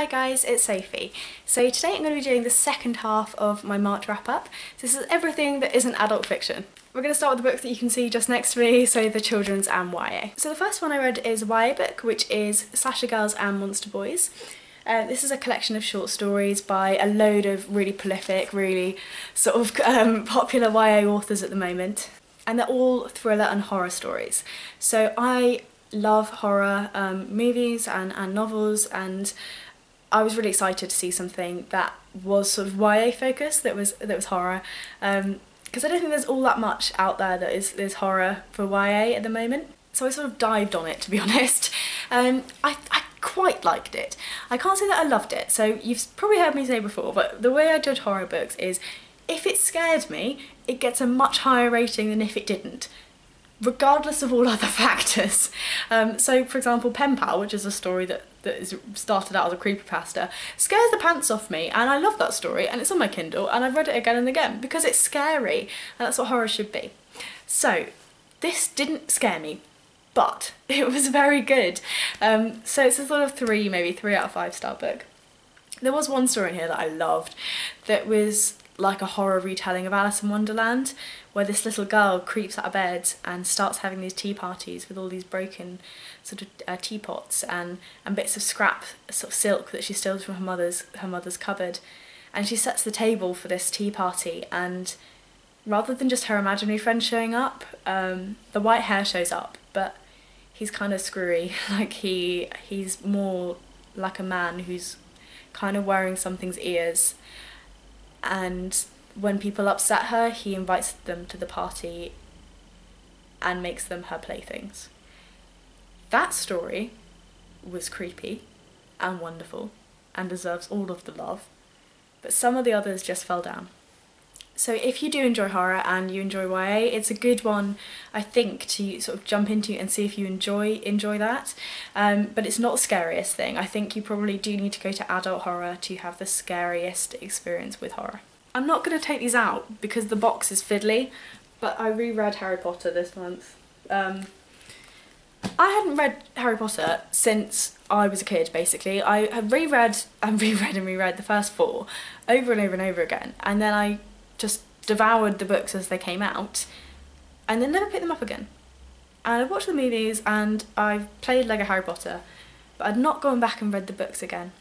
Hi guys, it's Sophie. So today I'm going to be doing the second half of my March wrap-up. This is everything that isn't adult fiction. We're going to start with the books that you can see just next to me, so the children's and YA. So the first one I read is a YA book, which is Slasher Girls and Monster Boys. This is a collection of short stories by a load of really prolific, really sort of popular YA authors at the moment. And they're all thriller and horror stories. So I love horror movies and novels, and I was really excited to see something that was sort of YA focused, that was horror, because I don't think there's all that much out there that is horror for YA at the moment. So I sort of dived on it, to be honest. I quite liked it. I can't say that I loved it, so you've probably heard me say before, but the way I judge horror books is if it scared me, it gets a much higher rating than if it didn't, regardless of all other factors. So for example, Pen Pal, which is a story that is started out as a creepypasta, scares the pants off me, and I love that story, and it's on my Kindle, and I've read it again and again because it's scary, and that's what horror should be. So this didn't scare me, but it was very good. So it's a sort of maybe 3 out of 5 star book. There was one story in here that I loved that was like a horror retelling of Alice in Wonderland, where this little girl creeps out of bed and starts having these tea parties with all these broken sort of teapots and bits of scrap sort of silk that she steals from her mother's cupboard, and she sets the table for this tea party, and rather than just her imaginary friend showing up, the white hair shows up, but he's kind of screwy. Like he's more like a man who's kind of wearing something's ears, and when people upset her, he invites them to the party and makes them her playthings. That story was creepy and wonderful and deserves all of the love, but some of the others just fell down. So if you do enjoy horror and you enjoy YA, it's a good one, I think, to sort of jump into and see if you enjoy that. But it's not the scariest thing. I think you probably do need to go to adult horror to have the scariest experience with horror. I'm not going to take these out because the box is fiddly, but I reread Harry Potter this month. I hadn't read Harry Potter since I was a kid, basically. I have reread the first 4 over and over and over again, and then I just devoured the books as they came out and then never picked them up again. And I've watched the movies and I've played Lego Harry Potter, but I'd not gone back and read the books again.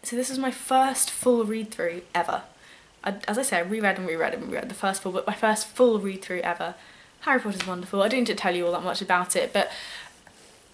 So this was my first full read through ever. As I say, I reread the first 4, but my first full read through ever. Harry Potter's wonderful. I don't need to tell you all that much about it, but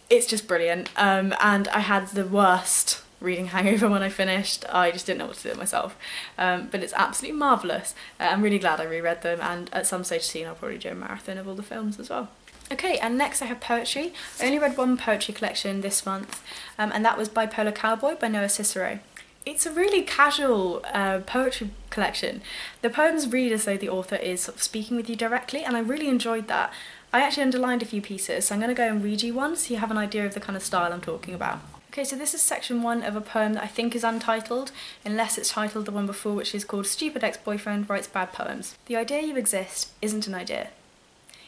it's just brilliant. And I had the worst reading hangover when I finished. I just didn't know what to do with myself, but it's absolutely marvellous. I'm really glad I reread them, and at some stage soon I'll probably do a marathon of all the films as well. Okay, and next I have poetry. I only read one poetry collection this month, and that was Bipolar Cowboy by Cicero. It's a really casual poetry collection. The poems read as though the author is sort of speaking with you directly, and I really enjoyed that. I actually underlined a few pieces, so I'm going to go and read you one so you have an idea of the kind of style I'm talking about. Okay, so this is section 1 of a poem that I think is untitled, unless it's titled the one before, which is called Stupid Ex-Boyfriend Writes Bad Poems. The idea you exist isn't an idea.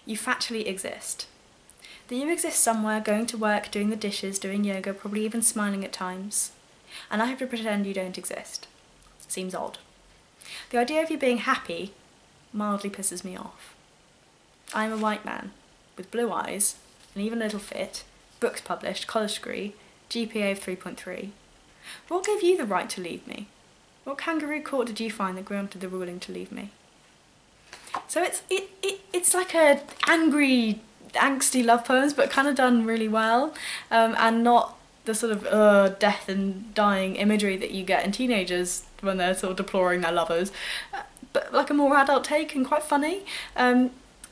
You factually exist. That you exist somewhere, going to work, doing the dishes, doing yoga, probably even smiling at times. And I have to pretend you don't exist. Seems odd. The idea of you being happy mildly pisses me off. I am a white man, with blue eyes, and even a little fit, books published, college degree, GPA of 3.3. What gave you the right to leave me? What kangaroo court did you find that granted the ruling to leave me? So it's like a angry, angsty love poems, but kind of done really well, and not the sort of death and dying imagery that you get in teenagers when they're sort of deploring their lovers, but like a more adult take and quite funny.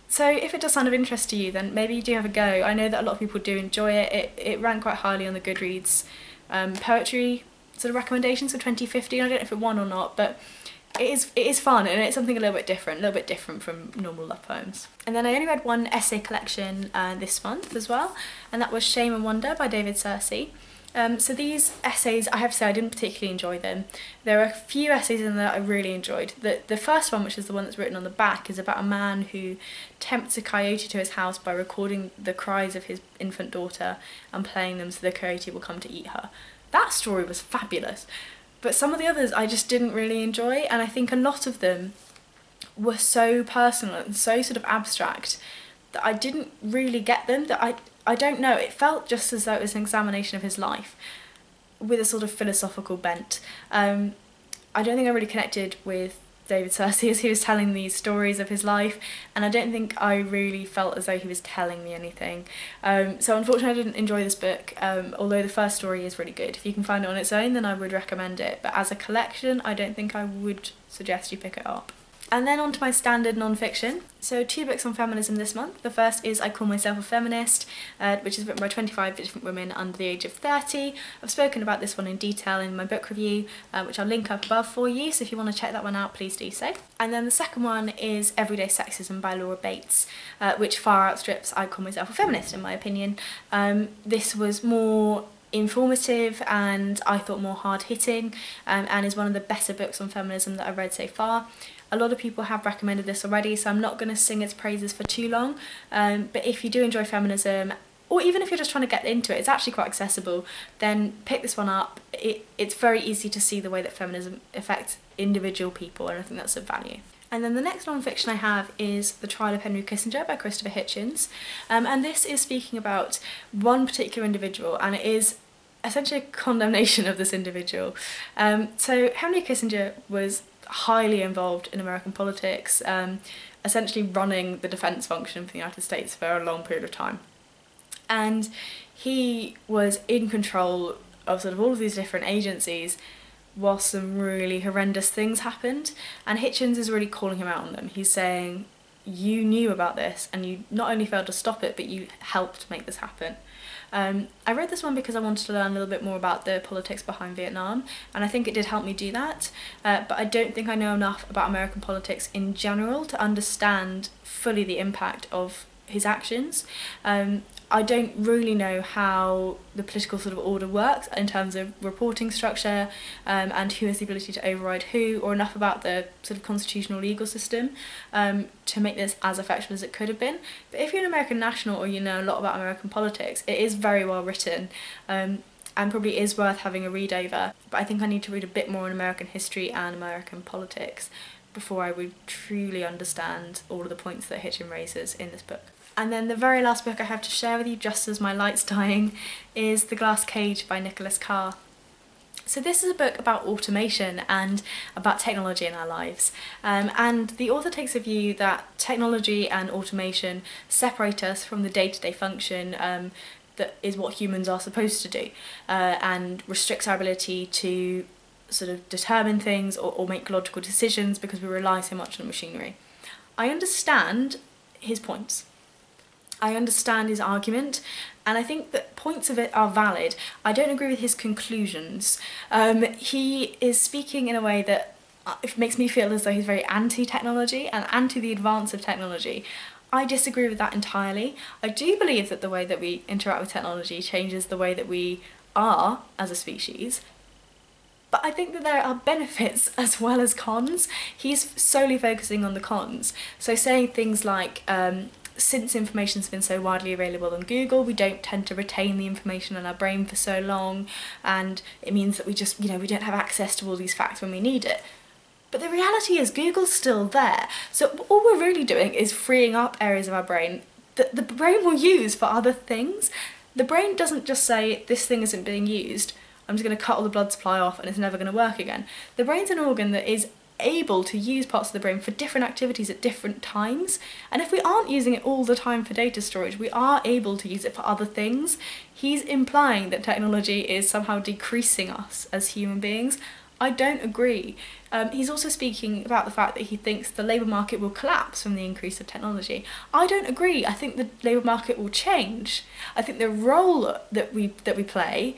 So if it does sound of interest to you, then maybe you do have a go. I know that a lot of people do enjoy it. It ranked quite highly on the Goodreads poetry sort of recommendations for 2015. I don't know if it won or not, but it is fun, and it's something a little bit different from normal love poems. And then I only read one essay collection this month as well, and that was Shame and Wonder by Searcy. So these essays, I have to say, I didn't particularly enjoy them. There are a few essays in there that I really enjoyed. The first one, which is the one that's written on the back, is about a man who tempts a coyote to his house by recording the cries of his infant daughter and playing them so the coyote will come to eat her. That story was fabulous. But some of the others I just didn't really enjoy, and I think a lot of them were so personal and so sort of abstract that I didn't really get them, that I don't know, it felt just as though it was an examination of his life with a sort of philosophical bent. I don't think I really connected with David Searcy as he was telling these stories of his life, and I don't think I really felt as though he was telling me anything. So unfortunately I didn't enjoy this book, although the first story is really good. If you can find it on its own, then I would recommend it, but as a collection I don't think I would suggest you pick it up. And then on to my standard non-fiction. So 2 books on feminism this month. The first is I Call Myself a Feminist, which is written by 25 different women under the age of 30. I've spoken about this one in detail in my book review, which I'll link up above for you, so if you want to check that one out, please do so. And then the second one is Everyday Sexism by Laura Bates, which far outstrips I Call Myself a Feminist in my opinion. This was more informative and I thought more hard-hitting, and is one of the better books on feminism that I've read so far. A lot of people have recommended this already, so I'm not going to sing its praises for too long, but if you do enjoy feminism, or even if you're just trying to get into it, it's actually quite accessible, then pick this one up. It's very easy to see the way that feminism affects individual people, and I think that's of value. And then the next non-fiction I have is The Trial of Henry Kissenger by Christopher Hitchens, and this is speaking about one particular individual, and it is essentially a condemnation of this individual. So Henry Kissinger was highly involved in American politics, essentially running the defence function for the United States for a long period of time. And he was in control of sort of all of these different agencies whilst some really horrendous things happened, and Hitchens is really calling him out on them. He's saying, you knew about this and you not only failed to stop it, but you helped make this happen. I read this one because I wanted to learn a little bit more about the politics behind Vietnam, and I think it did help me do that, but I don't think I know enough about American politics in general to understand fully the impact of his actions. I don't really know how the political sort of order works in terms of reporting structure, and who has the ability to override who, or enough about the sort of constitutional legal system to make this as effective as it could have been. But if you're an American national or you know a lot about American politics, it is very well written, and probably is worth having a read over. But I think I need to read a bit more on American history and American politics before I would truly understand all of the points that Hitchens raises in this book. And then the very last book I have to share with you, just as my light's dying, is The Glass Cage by Nicholas Carr. So this is a book about automation and about technology in our lives. And the author takes a view that technology and automation separate us from the day-to-day function that is what humans are supposed to do, and restricts our ability to sort of determine things or make logical decisions because we rely so much on machinery. I understand his points. I understand his argument, and I think that points of it are valid. I don't agree with his conclusions. He is speaking in a way that it makes me feel as though he's very anti-technology and anti the advance of technology. I disagree with that entirely. I do believe that the way that we interact with technology changes the way that we are as a species, but I think that there are benefits as well as cons. He's solely focusing on the cons, so saying things like, since information's been so widely available on Google, we don't tend to retain the information in our brain for so long, and it means that we just, we don't have access to all these facts when we need it. But the reality is Google's still there, so all we're really doing is freeing up areas of our brain that the brain will use for other things. The brain doesn't just say, this thing isn't being used, I'm just going to cut all the blood supply off and it's never going to work again. The brain's an organ that is able to use parts of the brain for different activities at different times, and if we aren't using it all the time for data storage, we are able to use it for other things. He's implying that technology is somehow decreasing us as human beings. I don't agree. He's also speaking about the fact that he thinks the labour market will collapse from the increase of technology. I don't agree. I think the labour market will change. I think the role that we play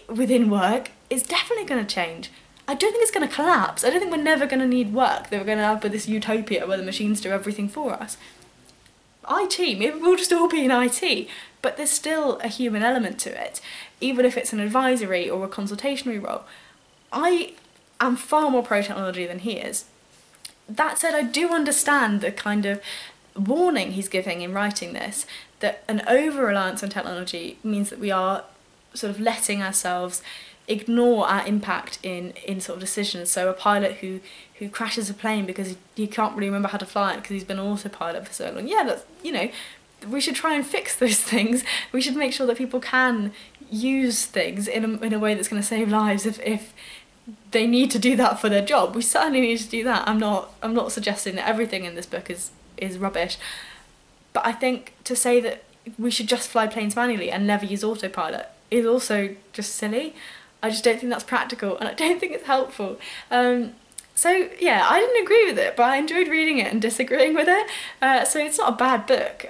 within work is definitely going to change. I don't think it's going to collapse. I don't think we're never going to need work, that we're going to have this utopia where the machines do everything for us. IT, maybe we'll just all be in IT, but there's still a human element to it, even if it's an advisory or a consultationary role. I am far more pro-technology than he is. That said, I do understand the kind of warning he's giving in writing this, that an over-reliance on technology means that we are sort of letting ourselves ignore our impact in sort of decisions. So a pilot who crashes a plane because he can't really remember how to fly it because he's been an autopilot for so long. Yeah, that's, you know, we should try and fix those things. We should make sure that people can use things in a way that's going to save lives if they need to do that for their job. We certainly need to do that. I'm not suggesting that everything in this book is rubbish, but I think to say that we should just fly planes manually and never use autopilot is also just silly. I just don't think that's practical, and I don't think it's helpful. So yeah, I didn't agree with it, but I enjoyed reading it and disagreeing with it. So it's not a bad book.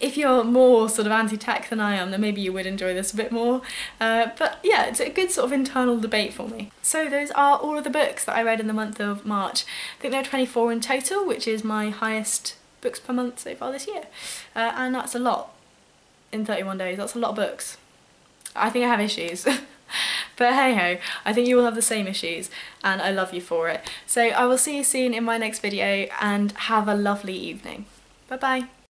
If you're more sort of anti-tech than I am, then maybe you would enjoy this a bit more. But yeah, it's a good sort of internal debate for me. So those are all of the books that I read in the month of March. I think there are 24 in total, which is my highest books per month so far this year. And that's a lot in 31 days. That's a lot of books. I think I have issues. But hey ho, I think you will have the same issues, and I love you for it. So I will see you soon in my next video, and have a lovely evening. Bye bye.